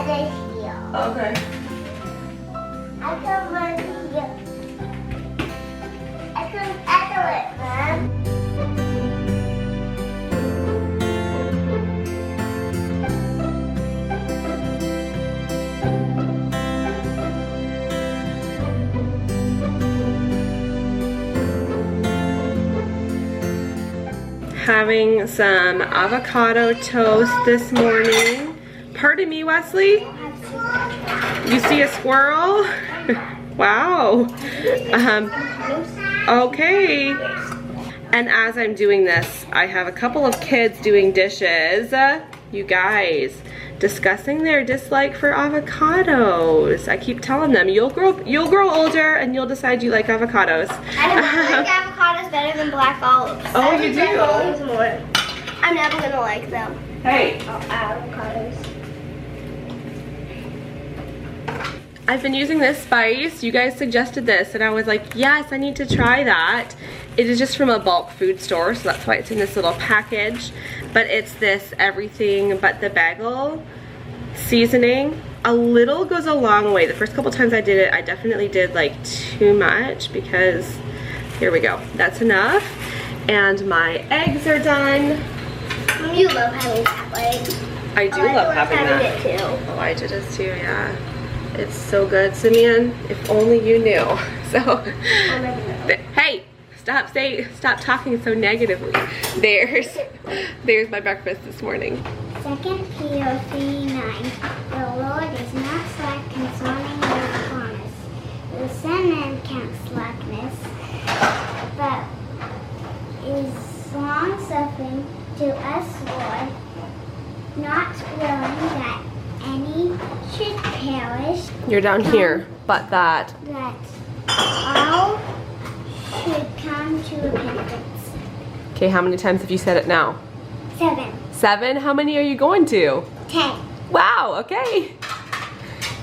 other here. Okay. I can run here. I can echo it, Mom. Having some avocado toast this morning. Pardon me, Wesley? You see a squirrel? Wow. Okay. And as I'm doing this, I have a couple of kids doing dishes. You guys, discussing their dislike for avocados. I keep telling them, you'll grow older and you'll decide you like avocados. I like avocados better than black olives. Oh, you do? Black olives more. I'm never gonna like them. Hey. Avocados. I've been using this spice. You guys suggested this and I was like, yes, I need to try that. It is just from a bulk food store, so that's why it's in this little package. But it's this everything but the bagel seasoning. A little goes a long way. The first couple times I did it, I definitely did like too much because, here we go. That's enough. And my eggs are done. You love having that, right? I do love having that. it too. Elijah does too, yeah. It's so good, Simeon. If only you knew. So, hey, stop talking so negatively. There's my breakfast this morning. 2 Peter 3:9. The Lord is not slack concerning your promise. The Son man counts slackness, but is long-suffering to us, Lord, not willing that any should perish. You're down here, but that. That all should come to repentance. Okay, how many times have you said it now? 7. 7? How many are you going to? 10. Wow, okay.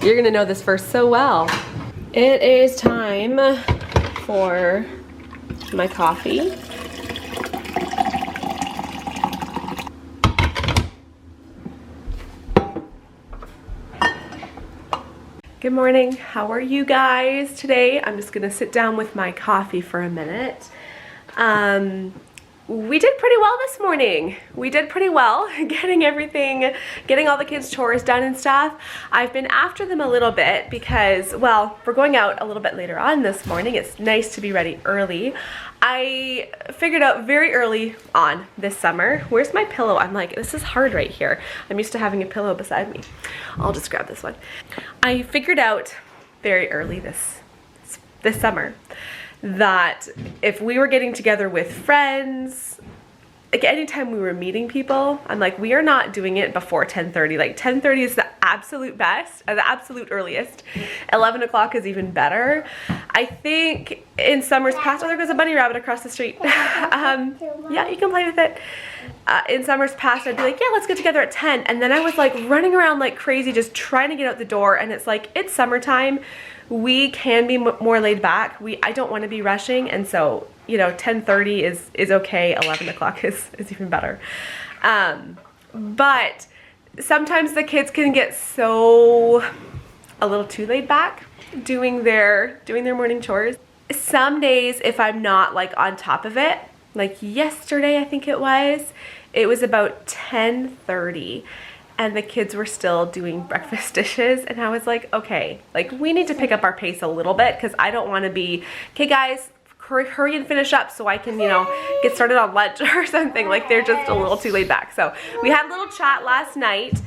You're gonna know this verse so well. It is time for my coffee. Good morning. How are you guys today? I'm just gonna sit down with my coffee for a minute. We did pretty well this morning. We did pretty well getting all the kids' chores done and stuff. I've been after them a little bit because, well, we're going out a little bit later on this morning. It's nice to be ready early. I figured out very early on this summer, where's my pillow? I'm like, this is hard right here. I'm used to having a pillow beside me. I'll just grab this one. I figured out very early this summer that if we were getting together with friends, like anytime we were meeting people, I'm like, we are not doing it before 10:30. Like 10:30 is the absolute best, the absolute earliest. 11 o'clock is even better. I think in summers past, oh, there goes a bunny rabbit across the street. Yeah, you can play with it. In summers past, I'd be like, yeah, let's get together at 10. And then I was like running around like crazy, just trying to get out the door. And it's like, it's summertime. We can be more laid back. I don't want to be rushing. And so, you know, 10:30 is okay. 11 o'clock is even better. But sometimes the kids can get so a little too laid back doing their morning chores. Some days, if I'm not like on top of it, like yesterday, I think it was about 10:30. And the kids were still doing breakfast dishes. And I was like, okay, like we need to pick up our pace a little bit because I don't want to be, okay guys, hurry and finish up so I can, you know, get started on lunch or something. Like they're just a little too laid back. So we had a little chat last night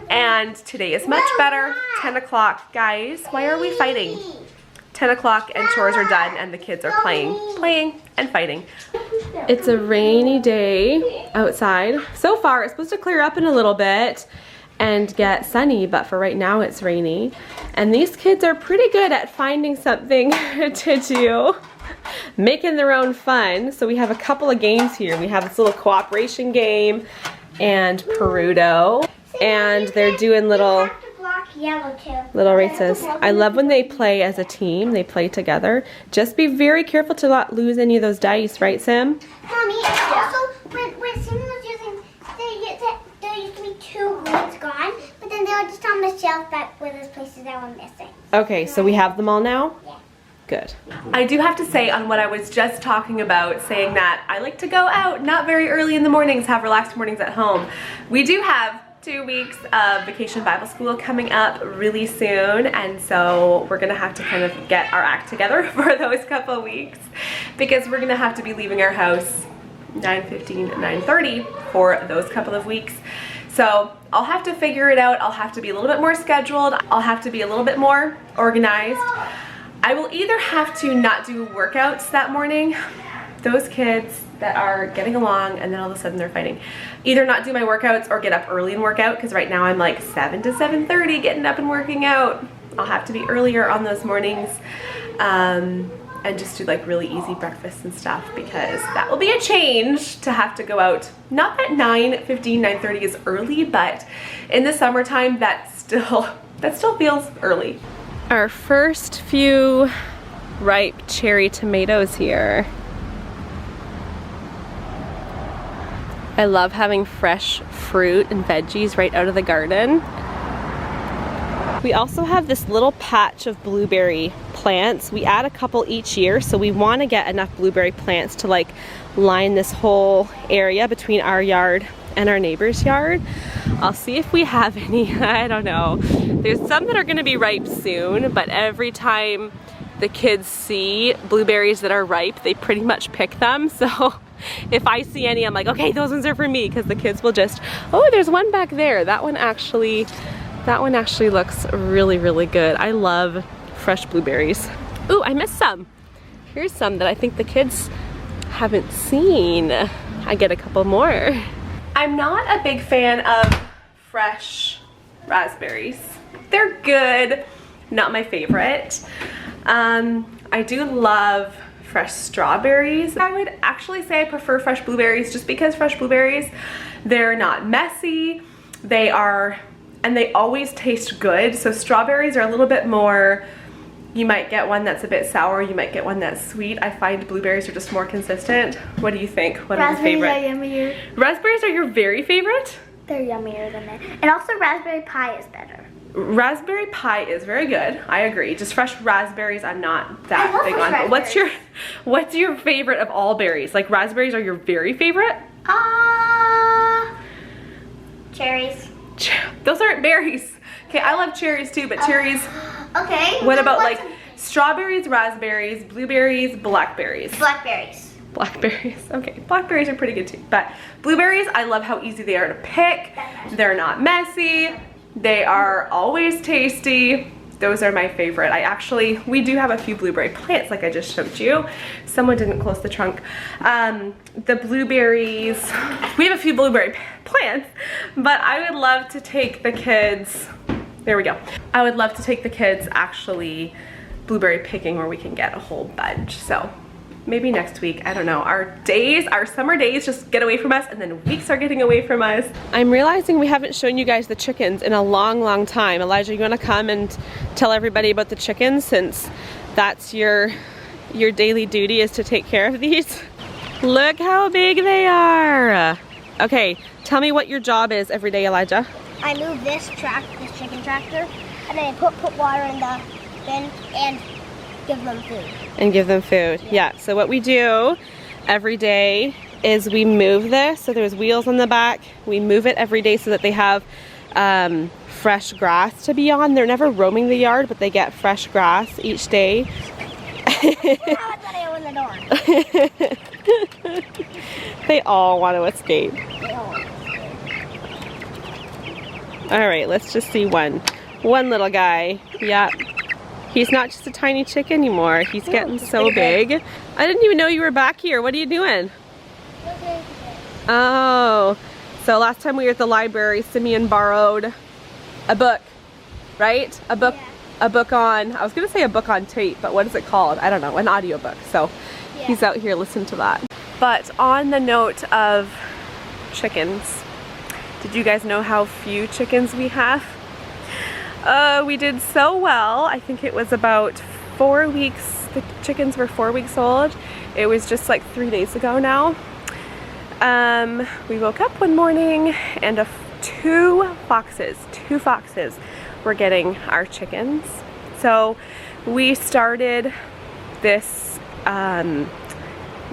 and today is much better. 10 o'clock, guys, why are we fighting? 10 o'clock and chores are done and the kids are playing and fighting. It's a rainy day outside. So far, it's supposed to clear up in a little bit and get sunny, but for right now it's rainy. And these kids are pretty good at finding something to do, making their own fun. So we have a couple of games here. We have this little cooperation game and Perudo, and they're doing little races. I love when they play as a team, they play together. Just be very careful to not lose any of those dice, right, Sim? Mommy, also, when Sim was using, there used to be 2 woods gone, but then there just on the shelf that were those places that were missing. Okay, so we have them all now? Yeah. Good. I do have to say on what I was just talking about, saying that I like to go out not very early in the mornings, have relaxed mornings at home. We do have 2 weeks of Vacation Bible School coming up really soon, and so we're gonna have to kind of get our act together for those couple weeks because we're gonna have to be leaving our house 9:15, 9:30 for those couple of weeks. So I'll have to figure it out. I'll have to be a little bit more scheduled. I'll have to be a little bit more organized. I will either have to not do workouts that morning, those kids that are getting along and then all of a sudden they're fighting. Either not do my workouts or get up early and work out, because right now I'm like 7 to 7:30 getting up and working out. I'll have to be earlier on those mornings and just do like really easy breakfasts and stuff, because that will be a change to have to go out. Not that 9:15, 9:30 is early, but in the summertime that still feels early. Our first few ripe cherry tomatoes here. I love having fresh fruit and veggies right out of the garden. We also have this little patch of blueberry plants. We add a couple each year, so we want to get enough blueberry plants to like line this whole area between our yard and our neighbor's yard. I'll see if we have any. I don't know. There's some that are going to be ripe soon, but every time the kids see blueberries that are ripe, they pretty much pick them. So if I see any, I'm like, okay, those ones are for me, because the kids will just, oh, there's one back there. That one actually looks really, really good. I love fresh blueberries. Ooh, I missed some. Here's some that I think the kids haven't seen. I get a couple more. I'm not a big fan of fresh raspberries. They're good, not my favorite. I do love fresh strawberries. I would actually say I prefer fresh blueberries, just because fresh blueberries, they're not messy, and they always taste good. So strawberries are a little bit more, you might get one that's a bit sour, you might get one that's sweet. I find blueberries are just more consistent. What do you think? What are your favorite? Raspberries are yummier. Raspberries are your very favorite? They're yummier than it. And also raspberry pie is better. Raspberry pie is very good. I agree. Just fresh raspberries, I'm not that big on. But what's your favorite of all berries? Like raspberries are your very favorite? Cherries. Those aren't berries. Okay, I love cherries too, but cherries. Okay. What about like strawberries, raspberries, blueberries, blackberries? Blackberries. Blackberries. Okay, blackberries are pretty good too. But blueberries, I love how easy they are to pick. They're not messy. They are always tasty. Those are my favorite. We do have a few blueberry plants like I just showed you. Someone didn't close the trunk. The blueberries, we have a few blueberry plants, but I would love to take the kids, there we go. I would love to take the kids actually blueberry picking where we can get a whole bunch. So maybe next week, I don't know. Our summer days just get away from us, and then weeks are getting away from us. I'm realizing we haven't shown you guys the chickens in a long, long time. Elijah, you wanna come and tell everybody about the chickens, since that's your daily duty is to take care of these? Look how big they are. Okay, tell me what your job is every day, Elijah. I move this chicken tractor, and then I put water in the bin and give them food. And give them food, yeah. So what we do every day is we move this, so there's wheels on the back. We move it every day so that they have fresh grass to be on. They're never roaming the yard, but they get fresh grass each day. I open the door. They all want to escape. All right, let's just see one little guy. Yeah. He's not just a tiny chick anymore. He's getting so big. I didn't even know you were back here. What are you doing? Oh, so last time we were at the library, Simeon borrowed a book, right? A book on, I was gonna say a book on tape, but what is it called? I don't know, an audiobook. So he's out here listening to that. But on the note of chickens, did you guys know how few chickens we have? We did so well. I think it was about 4 weeks. The chickens were 4 weeks old. It was just like 3 days ago now. We woke up one morning and two foxes were getting our chickens. So we started this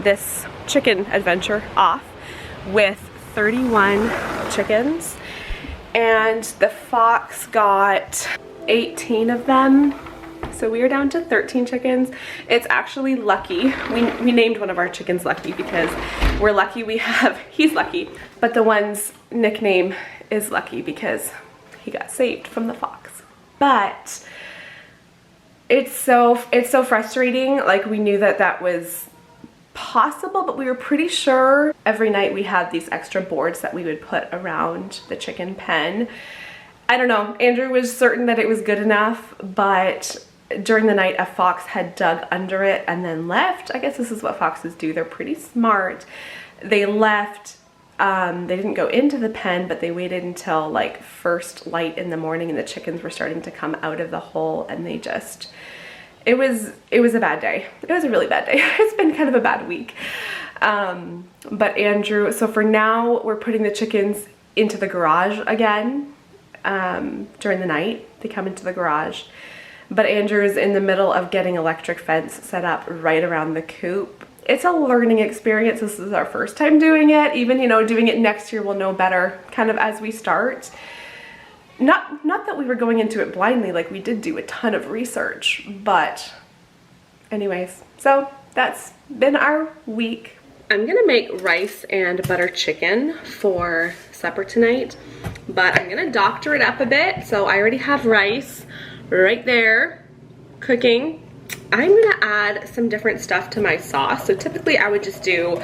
this chicken adventure off with 31 chickens, and the fox got 18 of them. So we are down to 13 chickens. It's actually Lucky. We named one of our chickens Lucky because we're lucky he's lucky, but the one's nickname is Lucky because he got saved from the fox. But it's so frustrating. Like, we knew that was possible, but we were pretty sure. Every night we had these extra boards that we would put around the chicken pen. I don't know, Andrew was certain that it was good enough, but during the night a fox had dug under it and then left. I guess this is what foxes do. They're pretty smart. They left. They didn't go into the pen, but they waited until like first light in the morning and the chickens were starting to come out of the hole, and they just, it was a bad day. It was a really bad day. It's been kind of a bad week. But Andrew, so for now we're putting the chickens into the garage again. During the night they come into the garage, but Andrew's in the middle of getting electric fence set up right around the coop. It's a learning experience. This is our first time doing it. Even, you know, doing it next year we'll know better kind of as we start. Not that we were going into it blindly, like we did do a ton of research, but anyways, so that's been our week. I'm gonna make rice and butter chicken for supper tonight, but I'm gonna doctor it up a bit. So I already have rice right there cooking. I'm gonna add some different stuff to my sauce. So typically I would just do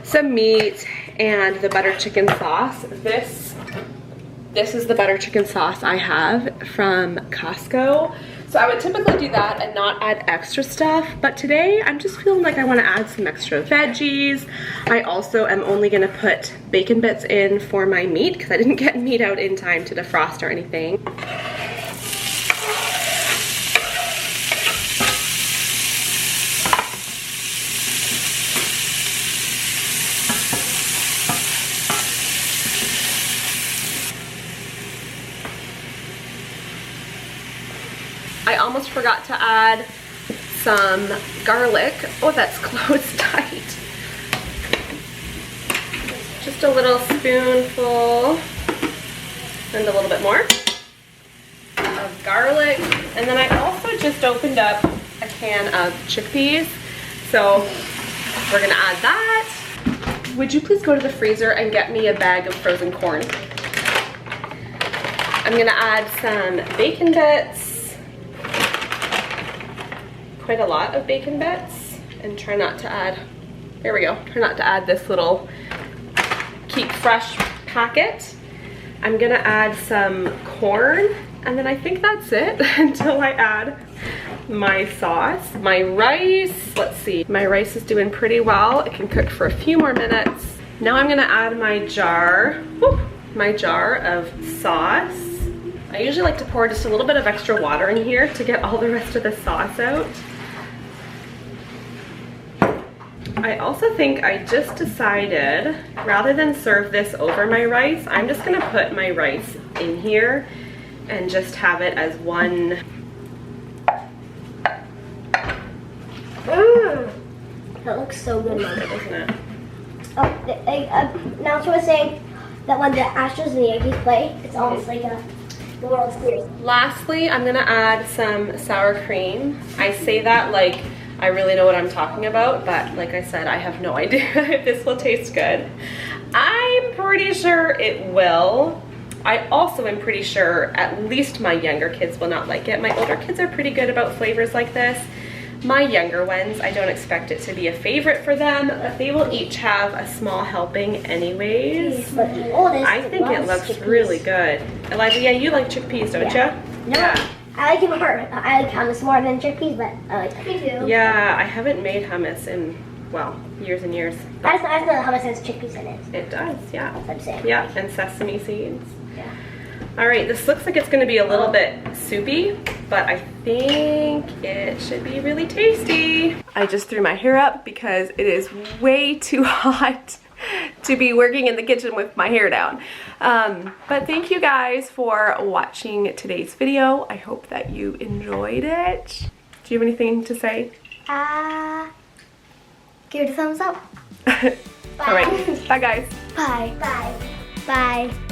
some meat and the butter chicken sauce. This is the butter chicken sauce I have from Costco. So I would typically do that and not add extra stuff, but today I'm just feeling like I want to add some extra veggies. I also am only going to put bacon bits in for my meat because I didn't get meat out in time to defrost or anything. I almost forgot to add some garlic. Oh, that's closed tight. Just a little spoonful and a little bit more of garlic. And then I also just opened up a can of chickpeas. So we're gonna add that. Would you please go to the freezer and get me a bag of frozen corn? I'm gonna add some bacon bits. Quite a lot of bacon bits, and try not to add, there we go, try not to add this little keep fresh packet. I'm gonna add some corn, and then I think that's it until I add my sauce. My rice, let's see, my rice is doing pretty well. It can cook for a few more minutes. Now I'm gonna add my jar of sauce. I usually like to pour just a little bit of extra water in here to get all the rest of the sauce out. I also think I just decided, rather than serve this over my rice, I'm just gonna put my rice in here and just have it as one. That looks so good, Mom. Doesn't it? Oh, now I was saying that when the Astros and the Yankees play, it's almost like the World Series. Lastly, I'm gonna add some sour cream. I say that like I really know what I'm talking about, but like I said, I have no idea if this will taste good. I'm pretty sure it will. I also am pretty sure at least my younger kids will not like it. My older kids are pretty good about flavors like this. My younger ones, I don't expect it to be a favorite for them, but they will each have a small helping anyways. But the oldest I think it looks chickpeas. Really good. Elijah, yeah, you like chickpeas, don't you? No, Yeah. I like it more. I like hummus more than chickpeas, but I like chickpeas too. Yeah, I haven't made hummus in, well, years and years. I just know hummus has chickpeas in it. It does, yeah. That's what I'm saying. Yeah, and sesame seeds. Yeah. All right, this looks like it's gonna be a little bit soupy, but I think it should be really tasty. I just threw my hair up because it is way too hot to be working in the kitchen with my hair down. But thank you guys for watching today's video. I hope that you enjoyed it. Do you have anything to say? Give it a thumbs up. All right, bye guys. Bye. Bye. Bye.